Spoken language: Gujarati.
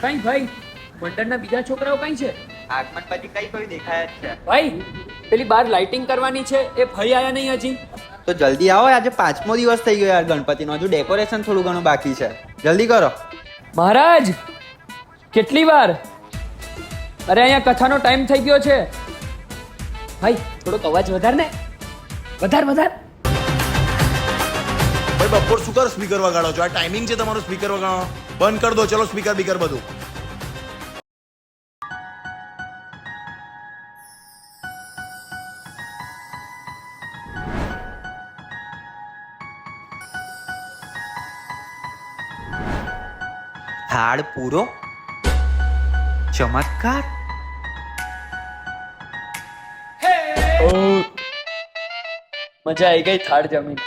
કઈ ભાઈ મંડળના બીજા છોકરાઓ કઈ છે? આગમન પછી કઈ કોઈ દેખાય જ છે. ભાઈ પેલી બાર લાઇટિંગ કરવાની છે એ ભાઈ આયા નહીં હજી. તો જલ્દી આવો, આજે 5મો દિવસ થઈ ગયો યાર ગણપતિનો. હજુ ડેકોરેશન થોડું ઘણું બાકી છે, જલ્દી કરો. મહારાજ કેટલી વાર? અરે અહીંયા કથાનો ટાઈમ થઈ ગયો છે. ભાઈ થોડોક અવાજ વધાર ને, વધાર. ભાઈ બપોર શું કરો સ્પીકર વગાડો છો? આ ટાઈમિંગ છે તમારું સ્પીકર વગાડવાનો. બંધ કરી દો, ચલો સ્પીકર બીકર બધું. હાડ પૂરો ચમત્કાર. મજા આવી ગઈ થાળ જમીન.